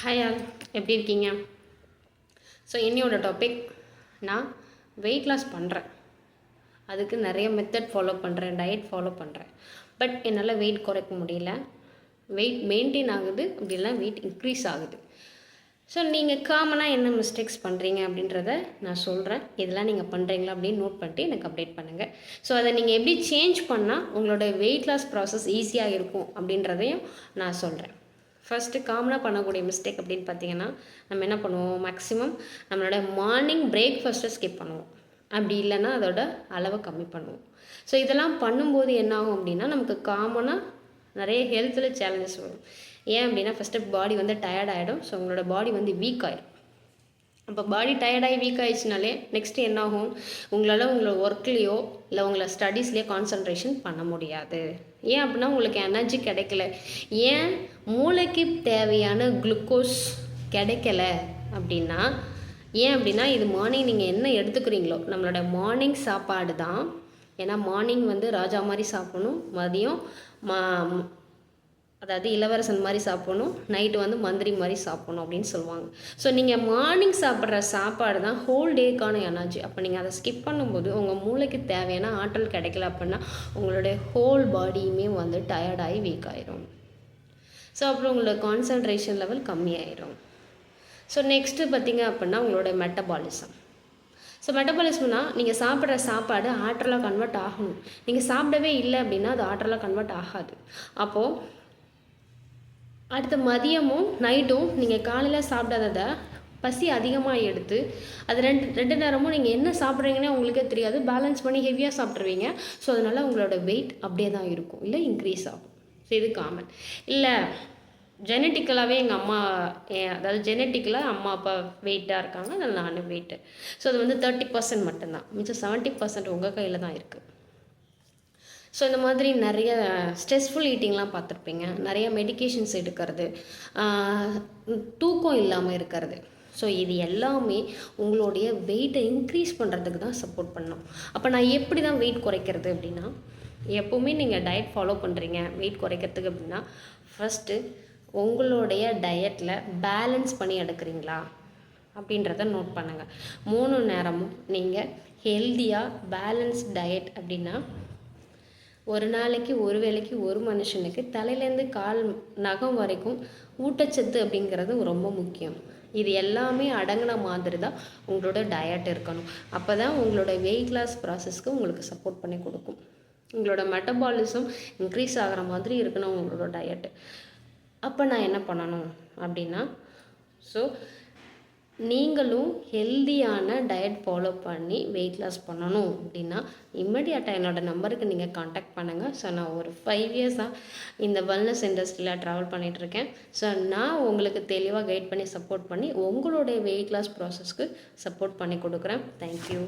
Hi all, எப்படி இருக்கீங்க? So என்னோட டாபிக், நான் வெயிட் லாஸ் பண்ணுறேன். அதுக்கு நிறைய மெத்தட் ஃபாலோ பண்ணுறேன், டயட் ஃபாலோ பண்ணுறேன். பட் என்னால் வெயிட் குறைக்க முடியல. வெயிட் மெயின்டைன் ஆகுது, அப்படி இல்லைனா வெயிட் இன்க்ரீஸ் ஆகுது. ஸோ நீங்கள் காமனாக என்ன மிஸ்டேக்ஸ் பண்ணுறீங்க அப்படின்றத நான் சொல்கிறேன். இதெல்லாம் நீங்கள் பண்ணுறீங்களா அப்படின்னு நோட் பண்ணிட்டு எனக்கு அப்டேட் பண்ணுங்கள். ஸோ அதை நீங்கள் எப்படி சேஞ்ச் பண்ணால் உங்களோட வெயிட் லாஸ் ப்ராசஸ் ஈஸியாக இருக்கும் அப்படின்றதையும் நான் சொல்கிறேன். ஃபஸ்ட்டு காமனாக பண்ணக்கூடிய மிஸ்டேக் அப்படின்னு பார்த்தீங்கன்னா, நம்ம என்ன பண்ணுவோம், மேக்ஸிமம் நம்மளோட மார்னிங் பிரேக்ஃபாஸ்ட்டை ஸ்கிப் பண்ணுவோம். அப்படி இல்லைன்னா அதோட அளவை கம்மி பண்ணுவோம். ஸோ இதெல்லாம் பண்ணும்போது என்ன ஆகும் அப்படின்னா, நமக்கு காமனாக நிறைய ஹெல்த்தில் சேலஞ்சஸ் வரும். ஏன் அப்படின்னா, ஃபஸ்ட்டு பாடி வந்து டயர்ட் ஆகிடும். ஸோ உங்களோட பாடி வந்து வீக் ஆகிடும். அப்போ பாடி டயர்டாகி வீக் ஆகிடுச்சினாலே நெக்ஸ்ட்டு என்ன ஆகும், உங்களால் உங்களோட ஒர்க்லேயோ இல்லை உங்களை ஸ்டடீஸ்லேயோ கான்சன்ட்ரேஷன் பண்ண முடியாது. ஏன் அப்படின்னா உங்களுக்கு எனர்ஜி கிடைக்கல. ஏன் மூளைக்கு தேவையான குளுக்கோஸ் கிடைக்கல அப்படின்னா, ஏன் அப்படின்னா இது மார்னிங் நீங்கள் என்ன எடுத்துக்கிறீங்களோ, நம்மளோட மார்னிங் சாப்பாடு தான். ஏன்னா மார்னிங் வந்து ராஜா மாதிரி சாப்பிடணும், மதியம் அதாவது இளவரசன் மாதிரி சாப்பிடணும், நைட்டு வந்து மந்திரி மாதிரி சாப்பிடணும் அப்படின்னு சொல்லுவாங்க. ஸோ நீங்கள் மார்னிங் சாப்பிட்ற சாப்பாடு தான் ஹோல் டேக்கான எனர்ஜி. அப்போ நீங்கள் அதை ஸ்கிப் பண்ணும்போது உங்கள் மூளைக்கு தேவையான ஆற்றல் கிடைக்கல அப்படின்னா உங்களுடைய ஹோல் பாடியுமே வந்து டயர்டாகி வீக் ஆயிரும். ஸோ அப்புறம் உங்களோட கான்சன்ட்ரேஷன் லெவல் கம்மியாயிரும். ஸோ நெக்ஸ்ட்டு பார்த்திங்க அப்படின்னா உங்களோட மெட்டபாலிசம். ஸோ மெட்டபாலிசம்னா நீங்கள் சாப்பிட்ற சாப்பாடு ஆற்றலாக கன்வெர்ட் ஆகணும். நீங்கள் சாப்பிடவே இல்லை அப்படின்னா அது ஆற்றலாக கன்வெர்ட் ஆகாது. அப்போது அடுத்த மதியமும் நைட்டும் நீங்கள் காலையில் சாப்பிடாததை பசி அதிகமாக எடுத்து அது ரெண்டு நேரமும் நீங்கள் என்ன சாப்பிட்றீங்கன்னே உங்களுக்கே தெரியாது, பேலன்ஸ் பண்ணி ஹெவியாக சாப்பிட்ருவீங்க. ஸோ அதனால் உங்களோட வெயிட் அப்படியே தான் இருக்கும், இல்லை இன்க்ரீஸ் ஆகும். ஸோ இது காமன். இல்லை ஜெனட்டிக்கலாகவே எங்கள் அம்மா, அதாவது ஜெனட்டிக்கலாக அம்மா அப்பா வெயிட்டாக இருக்காங்க, அதில் நானும் வெயிட்டு. ஸோ அது வந்து 30% மட்டும்தான், மிச்சம் 70% உங்கள் கையில் தான் இருக்குது. ஸோ இந்த மாதிரி நிறைய ஸ்ட்ரெஸ்ஃபுல் ஈட்டிங்லாம் பார்த்துருப்பீங்க, நிறைய மெடிக்கேஷன்ஸ் எடுக்கிறது, தூக்கம் இல்லாமல் இருக்கிறது. ஸோ இது எல்லாமே உங்களுடைய வெயிட்டை இன்க்ரீஸ் பண்ணுறதுக்கு தான் சப்போர்ட் பண்ணணும். அப்போ நான் எப்படி தான் வெயிட் குறைக்கிறது அப்படின்னா, எப்போவுமே நீங்கள் டயட் ஃபாலோ பண்ணுறீங்க வெயிட் குறைக்கிறதுக்கு அப்படின்னா, ஃபஸ்ட்டு உங்களுடைய டயட்டில் பேலன்ஸ் பண்ணி எடுக்கிறீங்களா அப்படின்றத நோட் பண்ணுங்கள். 3 நேரமும் நீங்கள் ஹெல்த்தியாக பேலன்ஸ் டயட் அப்படின்னா, ஒரு நாளைக்கு ஒரு வேளைக்கு ஒரு மனுஷனுக்கு தலையிலேருந்து கால் நகம் வரைக்கும் ஊட்டச்சத்து அப்படிங்கிறது ரொம்ப முக்கியம். இது எல்லாமே அடங்கின மாதிரி தான் உங்களோட டயட் இருக்கணும். அப்போ தான் உங்களோட வெயிட் லாஸ் ப்ராசஸ்க்கு உங்களுக்கு சப்போர்ட் பண்ணி கொடுக்கும். உங்களோட மெட்டபாலிசம் இன்க்ரீஸ் ஆகிற மாதிரி இருக்கணும் உங்களோட டயட்டு. அப்போ நான் என்ன பண்ணணும் அப்படின்னா, ஸோ நீங்களும் ஹெல்தியான டயட் ஃபாலோ பண்ணி வெயிட் லாஸ் பண்ணணும் அப்படின்னா இம்மிடியட்டாக என்னோடய நம்பருக்கு நீங்கள் காண்டாக்ட் பண்ணுங்கள். ஸோ நான் ஒரு 5 இயர்ஸாக இந்த வெல்னஸ் இண்டஸ்ட்ரியில் ட்ராவல் பண்ணிகிட்ருக்கேன். ஸோ நான் உங்களுக்கு தெளிவாக கைட் பண்ணி சப்போர்ட் பண்ணி உங்களுடைய வெயிட் லாஸ் ப்ராசஸ்க்கு சப்போர்ட் பண்ணி கொடுக்குறேன். தேங்க்யூ.